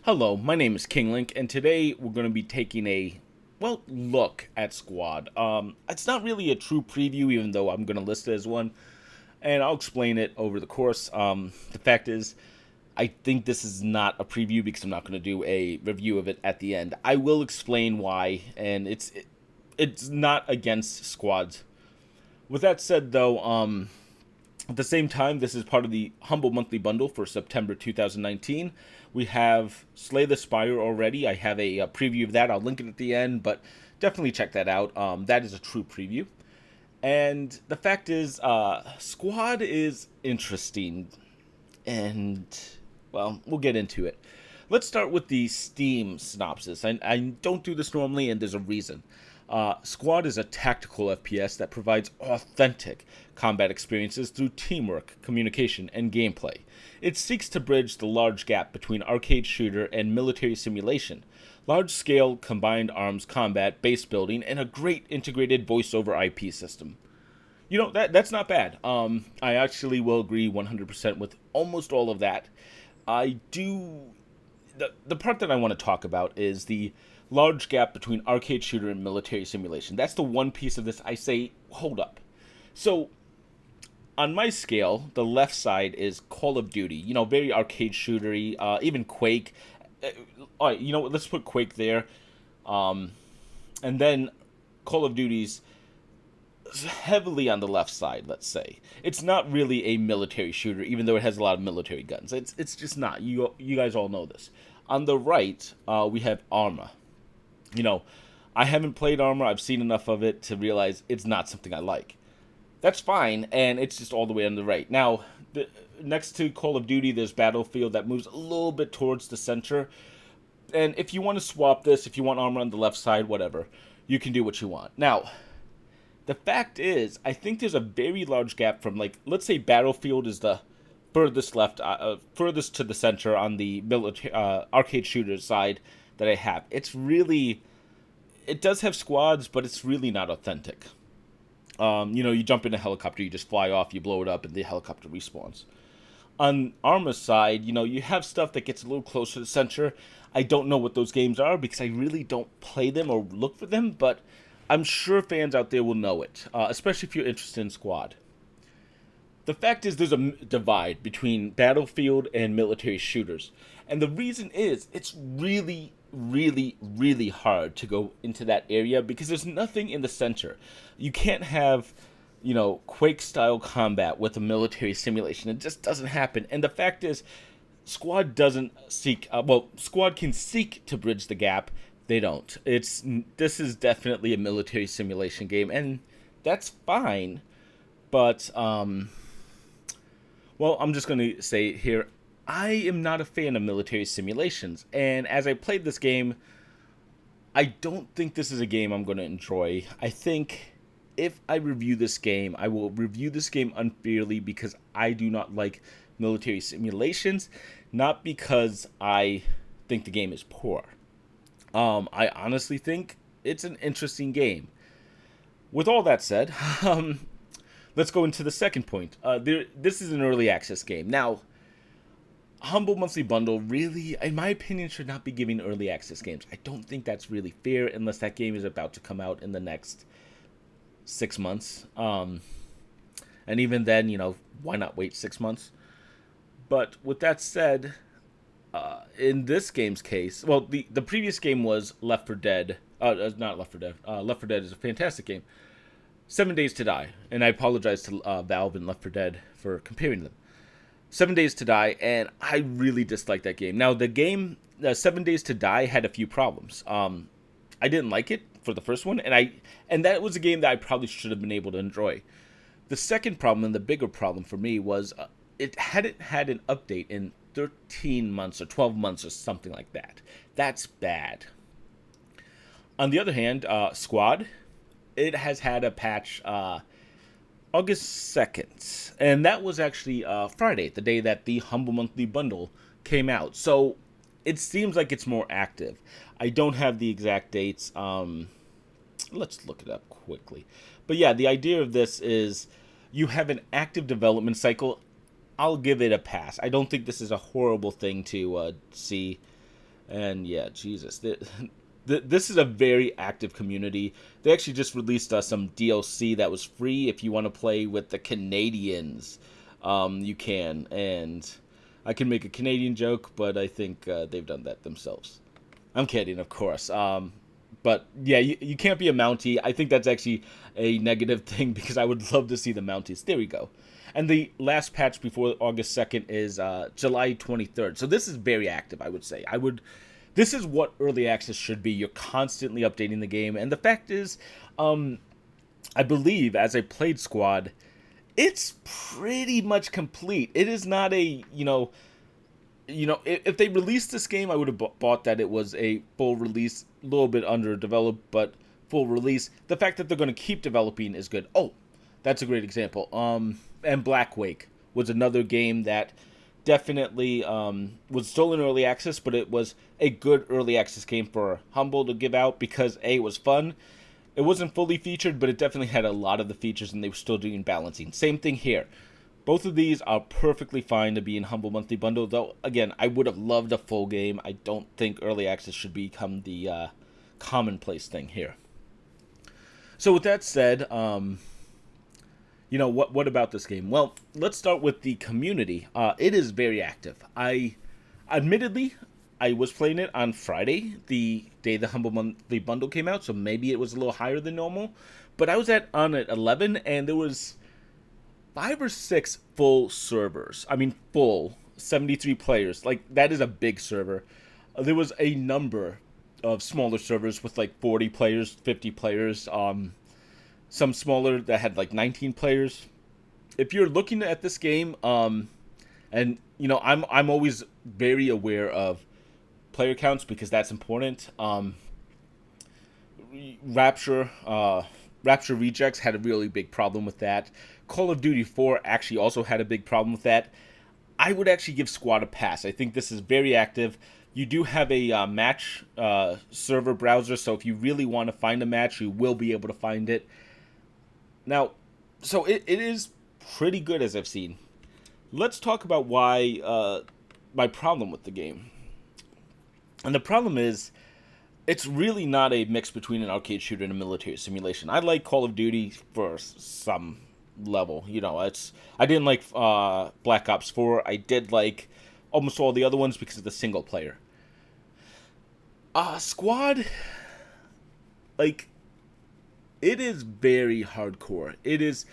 Hello, my name is KingLink, and today we're going to be taking a look at Squad. It's not really a true preview, even though I'm going to list it as one, and I'll explain it over the course. The fact is, I think this is not a preview because I'm not going to do a review of it at the end. I will explain why, and it's not against Squads. With that said, though, at the same time, this is part of the Humble Monthly Bundle for September 2019. We have Slay the Spire already. I have a preview of that. I'll link it at the end, but definitely check that out. That is a true preview. And the fact is, Squad is interesting. And, well, we'll get into it. Let's start with the Steam synopsis. I don't do this normally, and there's a reason. Squad is a tactical FPS that provides authentic combat experiences through teamwork, communication, and gameplay. It seeks to bridge the large gap between arcade shooter and military simulation, large-scale combined arms combat, base building, and a great integrated voice-over IP system. You know, that's not bad. I actually will agree 100% with almost all of that. I do... The part that I want to talk about is the large gap between arcade shooter and military simulation. That's the one piece of this I say, hold up. So, on my scale, the left side is Call of Duty. You know, very arcade shootery. Even Quake. All right, you know what? Let's put Quake there. And then Call of Duty's heavily on the left side, let's say. It's not really a military shooter, even though it has a lot of military guns. It's just not. You guys all know this. On the right, we have Arma. You know, I haven't played Arma. I've seen enough of it to realize it's not something I like. That's fine, and it's just all the way on the right. Now, next to Call of Duty, there's Battlefield that moves a little bit towards the center. And if you want to swap this, if you want Arma on the left side, whatever, you can do what you want. Now, the fact is, I think there's a very large gap from, like, let's say Battlefield is the furthest left, furthest to the center on the military, arcade shooter side that I have. It does have squads, but it's really not authentic. You know, you jump in a helicopter, you just fly off, you blow it up, and the helicopter respawns. On Arma's side, you know, you have stuff that gets a little closer to the center. I don't know what those games are because I really don't play them or look for them, but I'm sure fans out there will know it, especially if you're interested in Squad. The fact is, there's a divide between Battlefield and military shooters. And the reason is, it's really, really, really hard to go into that area because there's nothing in the center. You can't have, you know, Quake-style combat with a military simulation. It just doesn't happen. And the fact is, Squad doesn't seek... Squad can seek to bridge the gap. They don't. This is definitely a military simulation game, and that's fine. But, I'm just going to say here, I am not a fan of military simulations. And as I played this game, I don't think this is a game I'm going to enjoy. I think if I review this game, I will review this game unfairly because I do not like military simulations, not because I think the game is poor. I honestly think it's an interesting game. With all that said, let's go into the second point. This is an early access game. Now, Humble Monthly Bundle really, in my opinion, should not be giving early access games. I don't think that's really fair unless that game is about to come out in the next 6 months. And even then, you know, why not wait 6 months? But with that said, in this game's case, the previous game was Left 4 Dead. Not Left 4 Dead. Left 4 Dead is a fantastic game. 7 Days to Die, and I apologize to Valve and Left 4 Dead for comparing them. 7 Days to Die, and I really disliked that game. Now, the game 7 Days to Die had a few problems. I didn't like it for the first one, and that was a game that I probably should have been able to enjoy. The second problem, and the bigger problem for me, was it hadn't had an update in 13 months or 12 months or something like that. That's bad. On the other hand, Squad, it has had a patch August 2nd. And that was actually Friday, the day that the Humble Monthly Bundle came out. So it seems like it's more active. I don't have the exact dates. Let's look it up quickly. But yeah, the idea of this is you have an active development cycle. I'll give it a pass. I don't think this is a horrible thing to see. And yeah, Jesus, this is a very active community. They actually just released some DLC that was free if you want to play with the Canadians. You can, and I can make a Canadian joke, but I think they've done that themselves. I'm kidding, of course. But yeah, you can't be a Mountie. I think that's actually a negative thing because I would love to see the Mounties. There we go. And the last patch before August 2nd is July 23rd. So this is very active, I would say. This is what early access should be. You're constantly updating the game. And the fact is, I believe as I played Squad, it's pretty much complete. It is not a, if they released this game, I would have bought that it was a full release, a little bit underdeveloped, but full release. The fact that they're going to keep developing is good. Oh, that's a great example. And Black Wake was another game that definitely was still in early access, but it was a good early access game for Humble to give out because A, it was fun. It wasn't fully featured, but it definitely had a lot of the features, and they were still doing balancing. Same thing here. Both of these are perfectly fine to be in Humble Monthly Bundle, though, again, I would have loved a full game. I don't think early access should become the commonplace thing here. So with that said, what about this game? Well, let's start with the community. It is very active. Admittedly, I was playing it on Friday, the day the Humble Monthly Bundle came out, so maybe it was a little higher than normal. But I was on at 11, and there was 5 or 6 full servers. I mean, full 73 players. Like, that is a big server. There was a number of smaller servers with like 40 players, 50 players. Some smaller that had like 19 players. If you're looking at this game, and I'm always very aware of player counts because that's important. Rapture Rejects had a really big problem with that. Call of Duty 4 actually also had a big problem with that. I would actually give Squad a pass. I think this is very active. You do have a match server browser, so if you really want to find a match, you will be able to find it. Now, so it is pretty good as I've seen. Let's talk about why my problem with the game. And the problem is, it's really not a mix between an arcade shooter and a military simulation. I like Call of Duty for some level. I didn't like Black Ops 4. I did like almost all the other ones because of the single player. Squad, like, it is very hardcore. It is,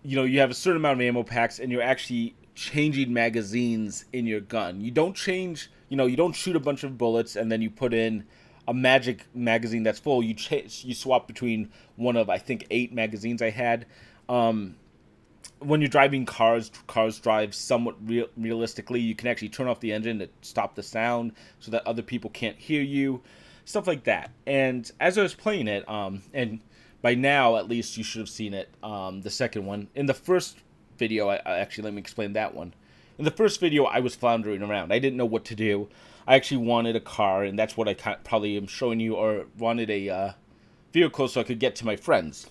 you have a certain amount of ammo packs, and you're actually changing magazines in your gun. You don't change, you don't shoot a bunch of bullets and then you put in a magic magazine that's full. You swap between one of, I think, 8 magazines I had. When you're driving cars drive somewhat realistically. You can actually turn off the engine to stop the sound so that other people can't hear you. Stuff like that. And as I was playing it, and by now at least you should have seen it, the second one. In the first video, let me explain that one. In the first video, I was floundering around. I didn't know what to do. I actually wanted a car, and that's what I probably am showing you, or wanted a vehicle so I could get to my friends.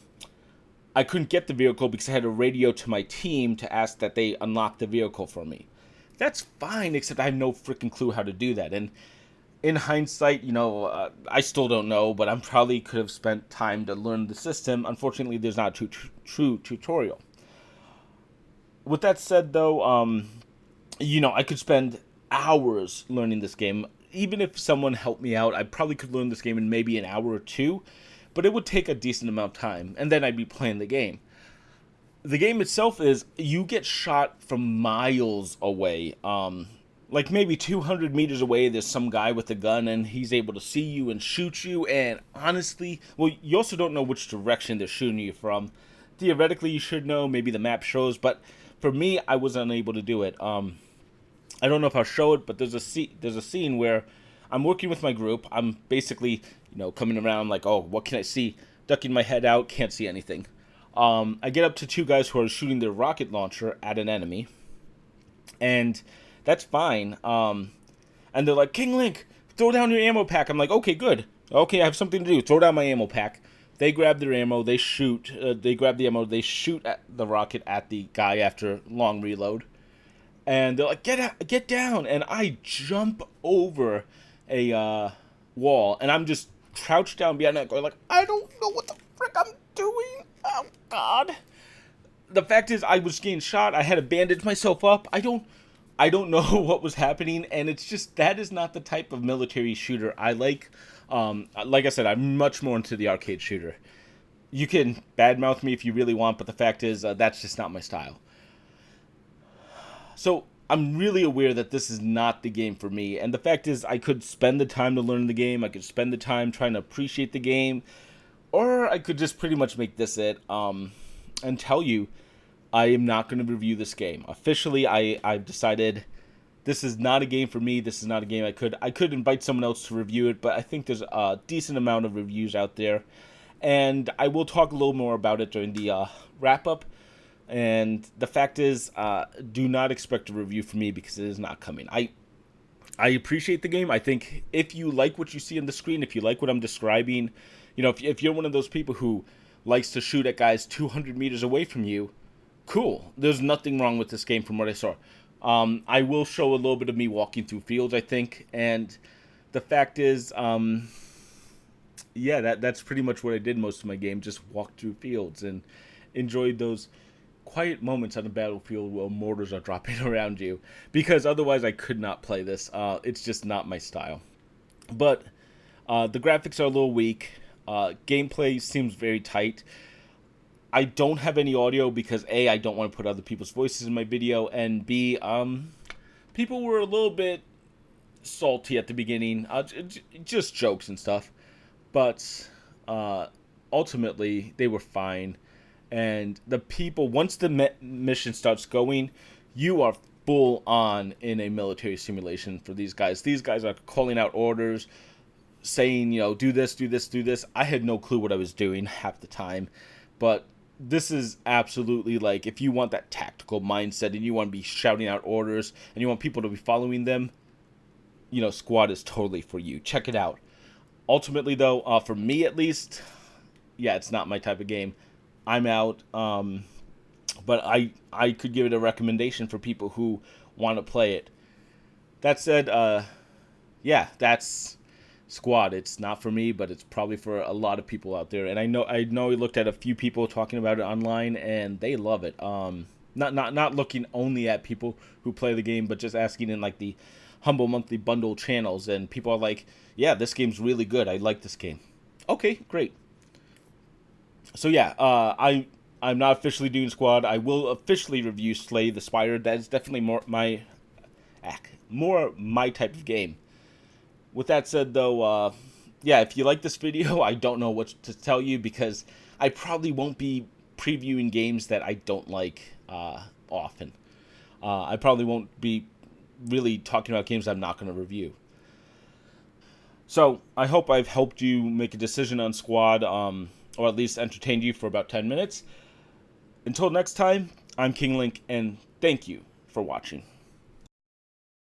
I couldn't get the vehicle because I had a radio to my team to ask that they unlock the vehicle for me. That's fine, except I have no freaking clue how to do that. And in hindsight, I still don't know, but I probably could have spent time to learn the system. Unfortunately, there's not a true tutorial. With that said, though, I could spend hours learning this game. Even if someone helped me out, I probably could learn this game in maybe an hour or 2. But it would take a decent amount of time, and then I'd be playing the game. The game itself is, you get shot from miles away. Like maybe 200 meters away, there's some guy with a gun, and he's able to see you and shoot you, and honestly, well, you also don't know which direction they're shooting you from. Theoretically, you should know, maybe the map shows, but for me, I was unable to do it. I don't know if I'll show it, but there's a scene where I'm working with my group. I'm basically, coming around like, oh, what can I see? Ducking my head out, can't see anything. I get up to 2 guys who are shooting their rocket launcher at an enemy, and that's fine. And they're like, King Link, throw down your ammo pack. I'm like, okay, good. Okay, I have something to do. Throw down my ammo pack. They grab their ammo. They shoot. They grab the ammo. They shoot at the rocket at the guy after long reload. And they're like, get down. And I jump over wall, and I'm just crouched down behind it, going like, I don't know what the frick I'm doing. Oh God. The fact is, I was getting shot. I had to bandage myself up. I don't know what was happening, and it's just that is not the type of military shooter I like. Like I said, I'm much more into the arcade shooter. You can badmouth me if you really want, but the fact is, that's just not my style. So I'm really aware that this is not the game for me, and the fact is, I could spend the time to learn the game. I could spend the time trying to appreciate the game, or I could just pretty much make this it. And tell you I am not going to review this game. Officially, I've decided this is not a game for me. This is not a game I could invite someone else to review it, but I think there's a decent amount of reviews out there. And I will talk a little more about it during the wrap-up. And the fact is, do not expect a review from me because it is not coming. I appreciate the game. I think if you like what you see on the screen, if you like what I'm describing, if you're one of those people who likes to shoot at guys 200 meters away from you, cool. There's nothing wrong with this game from what I saw. I will show a little bit of me walking through fields, I think, and the fact is, that's pretty much what I did most of my game, just walk through fields and enjoyed those quiet moments on the battlefield while mortars are dropping around you, because otherwise I could not play this. It's just not my style. But the graphics are a little weak. Gameplay seems very tight. I don't have any audio because A, I don't want to put other people's voices in my video, and B, people were a little bit salty at the beginning, just jokes and stuff, but ultimately they were fine. And the people, once the mission starts going, you are full on in a military simulation for these guys. These guys are calling out orders, saying, do this, do this, do this. I had no clue what I was doing half the time, but this is absolutely like, if you want that tactical mindset and you want to be shouting out orders and you want people to be following them, Squad is totally for you. Check it out. Ultimately, though, for me at least, it's not my type of game. I'm out, but I could give it a recommendation for people who want to play it. That said, that's Squad. It's not for me, but it's probably for a lot of people out there. And I know I looked at a few people talking about it online, and they love it. Not looking only at people who play the game, but just asking in like the Humble Monthly Bundle channels, and people are like, "Yeah, this game's really good. I like this game." Okay, great. So I'm not officially doing Squad. I will officially review Slay the Spire. That is definitely more my type of game. With that said, though, if you like this video, I don't know what to tell you because I probably won't be previewing games that I don't like often. I probably won't be really talking about games I'm not going to review. So I hope I've helped you make a decision on Squad, or at least entertained you for about 10 minutes. Until next time, I'm King Link, and thank you for watching.